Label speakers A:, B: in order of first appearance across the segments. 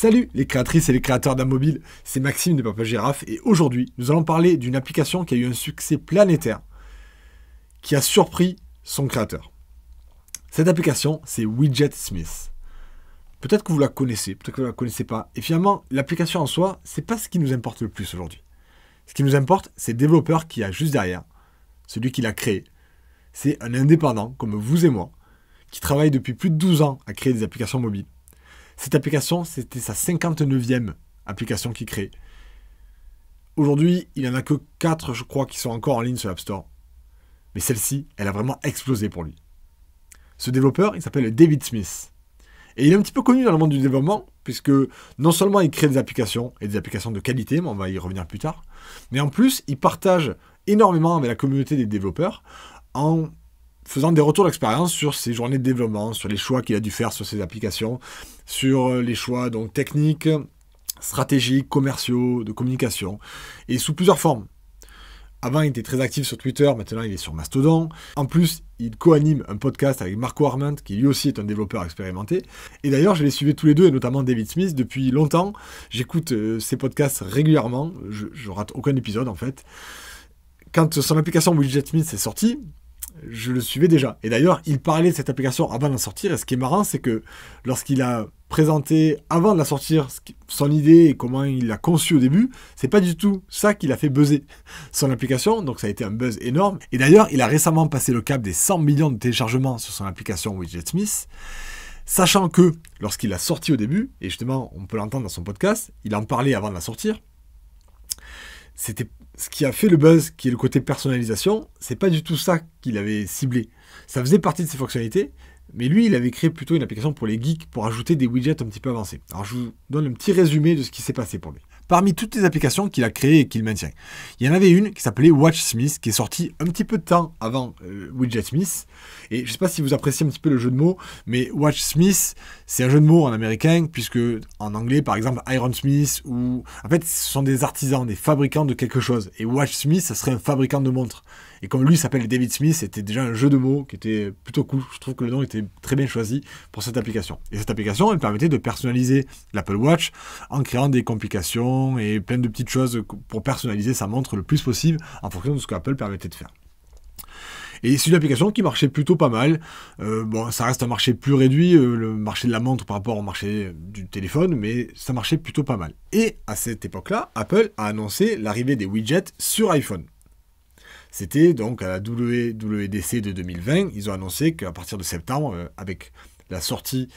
A: Salut les créatrices et les créateurs d'Amobile, c'est Maxime de Papa Girafe et aujourd'hui nous allons parler d'une application qui a eu un succès planétaire qui a surpris son créateur. Cette application c'est Widgetsmith. Peut-être que vous la connaissez, peut-être que vous ne la connaissez pas. Et finalement l'application en soi c'est pas ce qui nous importe le plus aujourd'hui. Ce qui nous importe c'est le développeur qui a juste derrière, celui qui l'a créé. C'est un indépendant comme vous et moi qui travaille depuis plus de 12 ans à créer des applications mobiles. Cette application, c'était sa 59e application qu'il crée. Aujourd'hui, il n'y en a que 4, je crois, qui sont encore en ligne sur l'App Store. Mais celle-ci, elle a vraiment explosé pour lui. Ce développeur, il s'appelle David Smith. Et il est un petit peu connu dans le monde du développement, puisque non seulement il crée des applications, et des applications de qualité, mais on va y revenir plus tard, mais en plus, il partage énormément avec la communauté des développeurs en faisant des retours d'expérience sur ses journées de développement, sur les choix qu'il a dû faire sur ses applications, sur les choix donc techniques, stratégiques, commerciaux, de communication, et sous plusieurs formes. Avant, il était très actif sur Twitter, maintenant il est sur Mastodon. En plus, il co-anime un podcast avec Marco Arment, qui lui aussi est un développeur expérimenté. Et d'ailleurs, je les suivais tous les deux, et notamment David Smith, depuis longtemps. J'écoute ses podcasts régulièrement, je rate aucun épisode en fait. Quand son application Widgetsmith est sortie, je le suivais déjà. Et d'ailleurs, il parlait de cette application avant d'en sortir. Et ce qui est marrant, c'est que lorsqu'il a présenté, avant de la sortir, son idée et comment il l'a conçue au début, c'est pas du tout ça qui l'a fait buzzer son application. Donc ça a été un buzz énorme. Et d'ailleurs, il a récemment passé le cap des 100 millions de téléchargements sur son application Widgetsmith. Sachant que, lorsqu'il l'a sorti au début, et justement, on peut l'entendre dans son podcast, il en parlait avant de la sortir, c'était ce qui a fait le buzz, qui est le côté personnalisation, c'est pas du tout ça qu'il avait ciblé. Ça faisait partie de ses fonctionnalités, mais lui, il avait créé plutôt une application pour les geeks, pour ajouter des widgets un petit peu avancés. Alors, je vous donne un petit résumé de ce qui s'est passé pour lui. Parmi toutes les applications qu'il a créées et qu'il maintient, il y en avait une qui s'appelait WatchSmith, qui est sortie un petit peu de temps avant Widgetsmith. Et je ne sais pas si vous appréciez un petit peu le jeu de mots, mais WatchSmith, c'est un jeu de mots en américain, puisque en anglais, par exemple, Ironsmith, ou en fait, ce sont des artisans, des fabricants de quelque chose. Et WatchSmith, ça serait un fabricant de montres. Et comme lui s'appelle David Smith, c'était déjà un jeu de mots qui était plutôt cool. Je trouve que le nom était très bien choisi pour cette application. Et cette application, elle permettait de personnaliser l'Apple Watch en créant des complications et plein de petites choses pour personnaliser sa montre le plus possible en fonction de ce qu'Apple permettait de faire. Et c'est une application qui marchait plutôt pas mal. Bon, ça reste un marché plus réduit, le marché de la montre par rapport au marché du téléphone, mais ça marchait plutôt pas mal. Et à cette époque-là, Apple a annoncé l'arrivée des widgets sur iPhone. C'était donc à la WWDC de 2020, ils ont annoncé qu'à partir de septembre, avec la sortie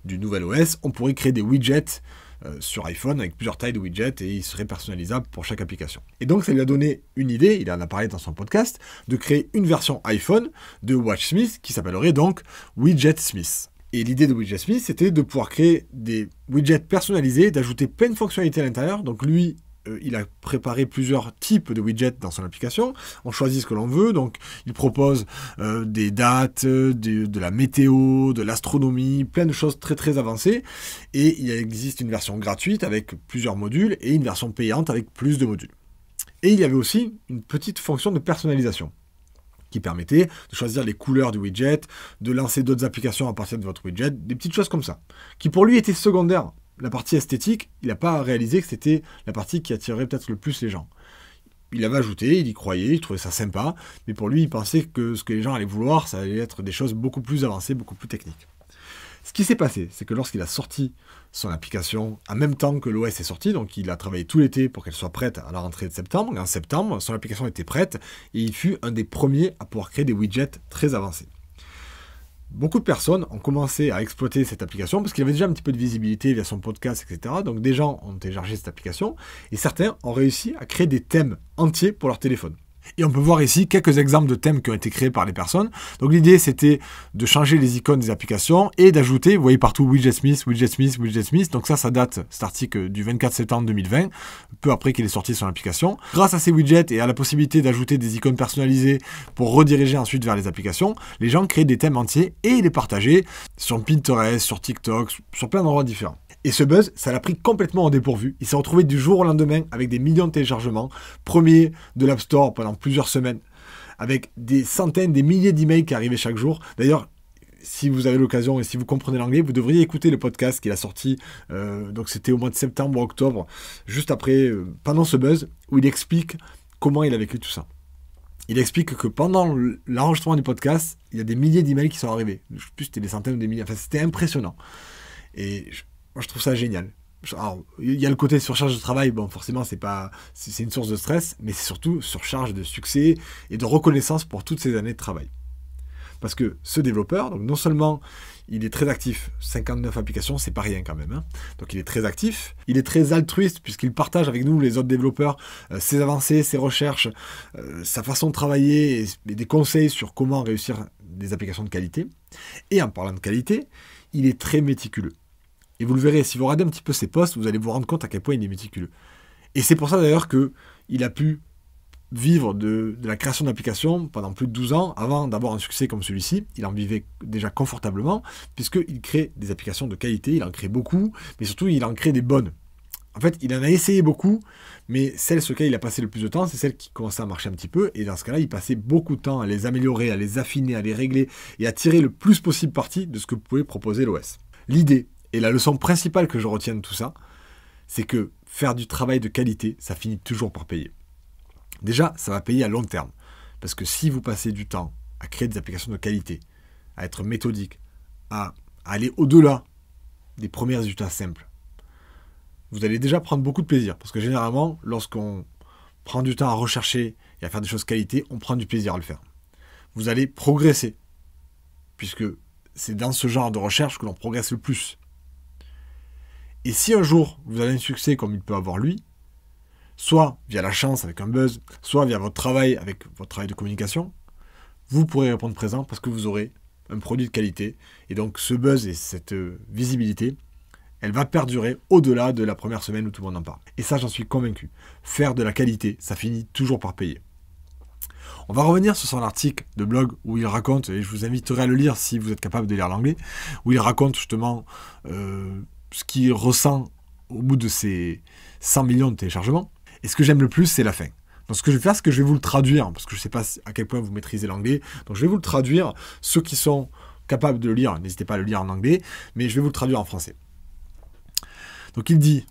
A: du nouvel OS, on pourrait créer des widgets sur iPhone avec plusieurs tailles de widgets et ils seraient personnalisables pour chaque application. Et donc ça lui a donné une idée, il en a parlé dans son podcast, de créer une version iPhone de WatchSmith qui s'appellerait donc Widgetsmith. Et l'idée de Widgetsmith, c'était de pouvoir créer des widgets personnalisés, d'ajouter plein de fonctionnalités à l'intérieur. Donc lui, il a préparé plusieurs types de widgets dans son application. On choisit ce que l'on veut. Donc, il propose des dates, de la météo, de l'astronomie, plein de choses très très avancées. Et il existe une version gratuite avec plusieurs modules et une version payante avec plus de modules. Et il y avait aussi une petite fonction de personnalisation qui permettait de choisir les couleurs du widget, de lancer d'autres applications à partir de votre widget, des petites choses comme ça, qui pour lui étaient secondaires. La partie esthétique, il n'a pas réalisé que c'était la partie qui attirerait peut-être le plus les gens. Il l'avait ajouté, il y croyait, il trouvait ça sympa, mais pour lui, il pensait que ce que les gens allaient vouloir, ça allait être des choses beaucoup plus avancées, beaucoup plus techniques. Ce qui s'est passé, c'est que lorsqu'il a sorti son application en même temps que l'OS est sorti, donc il a travaillé tout l'été pour qu'elle soit prête à la rentrée de septembre, et en septembre, son application était prête, et il fut un des premiers à pouvoir créer des widgets très avancés. Beaucoup de personnes ont commencé à exploiter cette application parce qu'il avait déjà un petit peu de visibilité via son podcast, etc. Donc des gens ont téléchargé cette application et certains ont réussi à créer des thèmes entiers pour leur téléphone. Et on peut voir ici quelques exemples de thèmes qui ont été créés par les personnes. Donc l'idée, c'était de changer les icônes des applications et d'ajouter, vous voyez partout Widgetsmith, Widgetsmith, Widgetsmith. Donc ça date, cet article, du 24 septembre 2020, peu après qu'il est sorti sur l'application. Grâce à ces widgets et à la possibilité d'ajouter des icônes personnalisées pour rediriger ensuite vers les applications, les gens créaient des thèmes entiers et les partageaient sur Pinterest, sur TikTok, sur plein d'endroits différents. Et ce buzz, ça l'a pris complètement au dépourvu. Il s'est retrouvé du jour au lendemain avec des millions de téléchargements, premier de l'App Store pendant plusieurs semaines, avec des centaines, des milliers d'emails qui arrivaient chaque jour. D'ailleurs, si vous avez l'occasion et si vous comprenez l'anglais, vous devriez écouter le podcast qu'il a sorti, donc c'était au mois de septembre ou octobre, juste après, pendant ce buzz, où il explique comment il a vécu tout ça. Il explique que pendant l'enregistrement du podcast, il y a des milliers d'emails qui sont arrivés. Je ne sais plus, c'était des centaines ou des milliers. Enfin, c'était impressionnant. Et moi, je trouve ça génial. Alors, il y a le côté surcharge de travail. Bon, forcément, c'est une source de stress, mais c'est surtout surcharge de succès et de reconnaissance pour toutes ces années de travail. Parce que ce développeur, donc non seulement il est très actif, 59 applications, c'est pas rien quand même. Hein. Donc il est très actif, il est très altruiste puisqu'il partage avec nous, les autres développeurs, ses avancées, ses recherches, sa façon de travailler et des conseils sur comment réussir des applications de qualité. Et en parlant de qualité, il est très méticuleux. Et vous le verrez, si vous regardez un petit peu ses posts, vous allez vous rendre compte à quel point il est méticuleux. Et c'est pour ça d'ailleurs qu'il a pu vivre de la création d'applications pendant plus de 12 ans, avant d'avoir un succès comme celui-ci. Il en vivait déjà confortablement, puisqu'il crée des applications de qualité, il en crée beaucoup, mais surtout il en crée des bonnes. En fait, il en a essayé beaucoup, mais celles sur lesquelles il a passé le plus de temps, c'est celles qui commençaient à marcher un petit peu, et dans ce cas-là, il passait beaucoup de temps à les améliorer, à les affiner, à les régler, et à tirer le plus possible parti de ce que pouvait proposer l'OS. L'idée, et la leçon principale que je retiens de tout ça, c'est que faire du travail de qualité, ça finit toujours par payer. Déjà, ça va payer à long terme. Parce que si vous passez du temps à créer des applications de qualité, à être méthodique, à aller au-delà des premiers résultats simples, vous allez déjà prendre beaucoup de plaisir. Parce que généralement, lorsqu'on prend du temps à rechercher et à faire des choses de qualité, on prend du plaisir à le faire. Vous allez progresser. Puisque c'est dans ce genre de recherche que l'on progresse le plus. Et si un jour, vous avez un succès comme il peut avoir lui, soit via la chance avec un buzz, soit via votre travail avec votre travail de communication, vous pourrez répondre présent parce que vous aurez un produit de qualité. Et donc ce buzz et cette visibilité, elle va perdurer au-delà de la première semaine où tout le monde en parle. Et ça, j'en suis convaincu. Faire de la qualité, ça finit toujours par payer. On va revenir sur son article de blog où il raconte, et je vous inviterai à le lire si vous êtes capable de lire l'anglais, où il raconte justement ce qu'il ressent au bout de ces 100 millions de téléchargements. Et ce que j'aime le plus, c'est la fin. Donc ce que je vais faire, c'est que je vais vous le traduire, parce que je ne sais pas à quel point vous maîtrisez l'anglais. Donc je vais vous le traduire. Ceux qui sont capables de le lire, n'hésitez pas à le lire en anglais, mais je vais vous le traduire en français. Donc il dit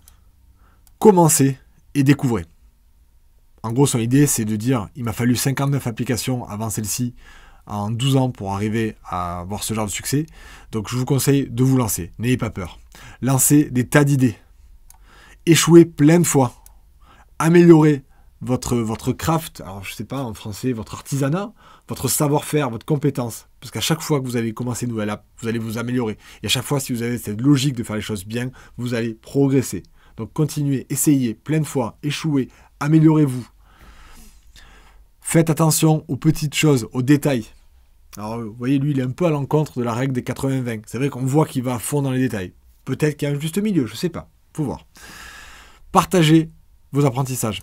A: « Commencez et découvrez ». En gros, son idée, c'est de dire « Il m'a fallu 59 applications avant celle-ci en 12 ans pour arriver à avoir ce genre de succès. Donc je vous conseille de vous lancer. N'ayez pas peur. Lancez des tas d'idées. Échouez plein de fois. Améliorer votre craft, alors je sais pas en français, votre artisanat, votre savoir-faire, votre compétence. Parce qu'à chaque fois que vous allez commencer une nouvelle app, vous allez vous améliorer. Et à chaque fois, si vous avez cette logique de faire les choses bien, vous allez progresser. Donc continuez, essayez plein de fois, échouez, améliorez-vous. Faites attention aux petites choses, aux détails. Alors vous voyez, lui, il est un peu à l'encontre de la règle des 80-20. C'est vrai qu'on voit qu'il va à fond dans les détails. Peut-être qu'il y a un juste milieu, je sais pas. Faut voir. Partagez vos apprentissages.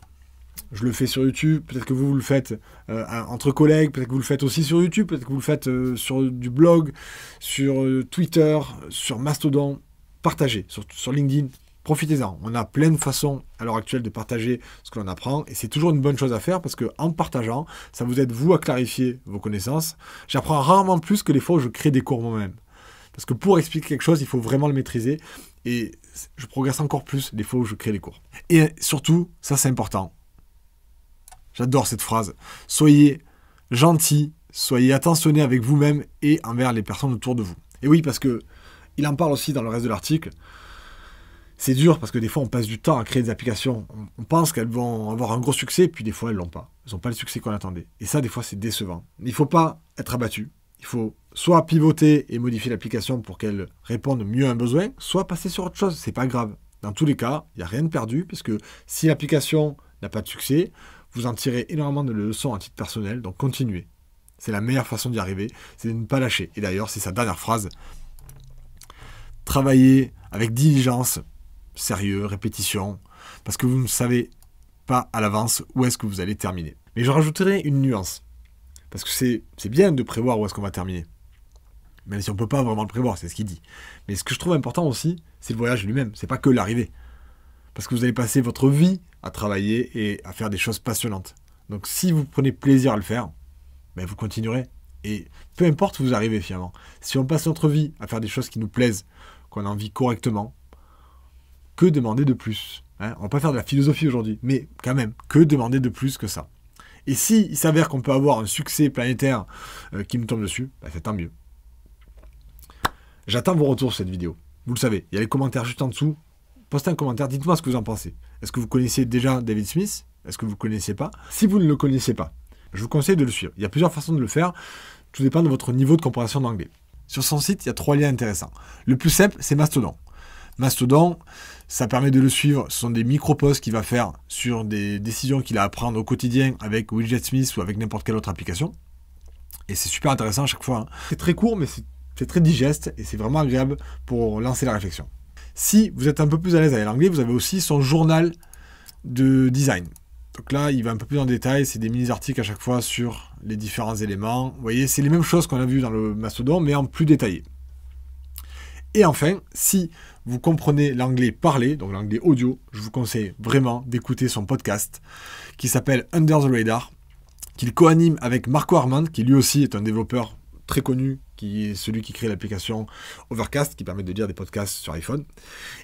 A: Je le fais sur YouTube, peut-être que vous le faites entre collègues, peut-être que vous le faites aussi sur YouTube, peut-être que vous le faites sur du blog, sur Twitter, sur Mastodon. Partagez, sur LinkedIn, profitez-en. On a plein de façons à l'heure actuelle de partager ce que l'on apprend et c'est toujours une bonne chose à faire parce qu'en partageant, ça vous aide vous à clarifier vos connaissances. J'apprends rarement plus que les fois où je crée des cours moi-même. Parce que pour expliquer quelque chose, il faut vraiment le maîtriser. Et je progresse encore plus les fois où je crée des cours. Et surtout, ça c'est important. J'adore cette phrase. Soyez gentil, soyez attentionné avec vous-même et envers les personnes autour de vous. Et oui, parce que il en parle aussi dans le reste de l'article. C'est dur parce que des fois on passe du temps à créer des applications. On pense qu'elles vont avoir un gros succès, puis des fois elles l'ont pas. Elles n'ont pas le succès qu'on attendait. Et ça, des fois, c'est décevant. Il ne faut pas être abattu. Il faut soit pivoter et modifier l'application pour qu'elle réponde mieux à un besoin, soit passer sur autre chose. C'est pas grave. Dans tous les cas, il n'y a rien de perdu, puisque si l'application n'a pas de succès, vous en tirez énormément de leçons à titre personnel, donc continuez. C'est la meilleure façon d'y arriver, c'est de ne pas lâcher. Et d'ailleurs, c'est sa dernière phrase. Travaillez avec diligence, sérieux, répétition, parce que vous ne savez pas à l'avance où est-ce que vous allez terminer. Mais je rajouterai une nuance. Parce que c'est bien de prévoir où est-ce qu'on va terminer. Même si on ne peut pas vraiment le prévoir, c'est ce qu'il dit. Mais ce que je trouve important aussi, c'est le voyage lui-même. C'est pas que l'arrivée. Parce que vous allez passer votre vie à travailler et à faire des choses passionnantes. Donc si vous prenez plaisir à le faire, ben vous continuerez. Et peu importe où vous arrivez finalement. Si on passe notre vie à faire des choses qui nous plaisent, qu'on en vit correctement, que demander de plus, hein? On va pas faire de la philosophie aujourd'hui, mais quand même, que demander de plus que ça? Et si il s'avère qu'on peut avoir un succès planétaire qui nous tombe dessus, bah, c'est tant mieux. J'attends vos retours sur cette vidéo. Vous le savez, il y a les commentaires juste en dessous. Postez un commentaire, dites-moi ce que vous en pensez. Est-ce que vous connaissiez déjà David Smith? Est-ce que vous ne le connaissiez pas? Si vous ne le connaissiez pas, je vous conseille de le suivre. Il y a plusieurs façons de le faire. Tout dépend de votre niveau de compréhension d'anglais. Sur son site, il y a 3 liens intéressants. Le plus simple, c'est Mastodon. Mastodon, ça permet de le suivre. Ce sont des micro-posts qu'il va faire sur des décisions qu'il a à prendre au quotidien avec Widgetsmith ou avec n'importe quelle autre application. Et c'est super intéressant à chaque fois. Hein. C'est très court, mais c'est très digeste et c'est vraiment agréable pour lancer la réflexion. Si vous êtes un peu plus à l'aise avec l'anglais, vous avez aussi son journal de design. Donc là, il va un peu plus en détail, c'est des mini-articles à chaque fois sur les différents éléments. Vous voyez, c'est les mêmes choses qu'on a vues dans le Mastodon, mais en plus détaillé. Et enfin, si vous comprenez l'anglais parlé, donc l'anglais audio, je vous conseille vraiment d'écouter son podcast qui s'appelle Under the Radar, qu'il co-anime avec Marco Arment, qui lui aussi est un développeur très connu, qui est celui qui crée l'application Overcast, qui permet de lire des podcasts sur iPhone.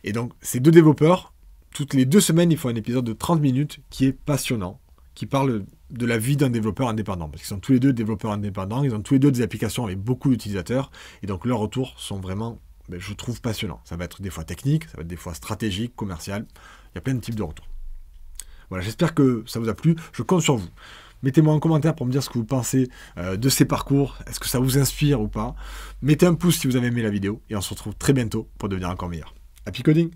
A: Et donc, ces 2 développeurs, toutes les 2 semaines, ils font un épisode de 30 minutes qui est passionnant, qui parle de la vie d'un développeur indépendant. Parce qu'ils sont tous les 2 développeurs indépendants, ils ont tous les 2 des applications avec beaucoup d'utilisateurs, et donc leurs retours sont vraiment, je trouve, passionnants. Ça va être des fois technique, ça va être des fois stratégique, commercial, il y a plein de types de retours. Voilà, j'espère que ça vous a plu, je compte sur vous. Mettez-moi un commentaire pour me dire ce que vous pensez de ces parcours, est-ce que ça vous inspire ou pas. Mettez un pouce si vous avez aimé la vidéo, et on se retrouve très bientôt pour devenir encore meilleur. Happy coding!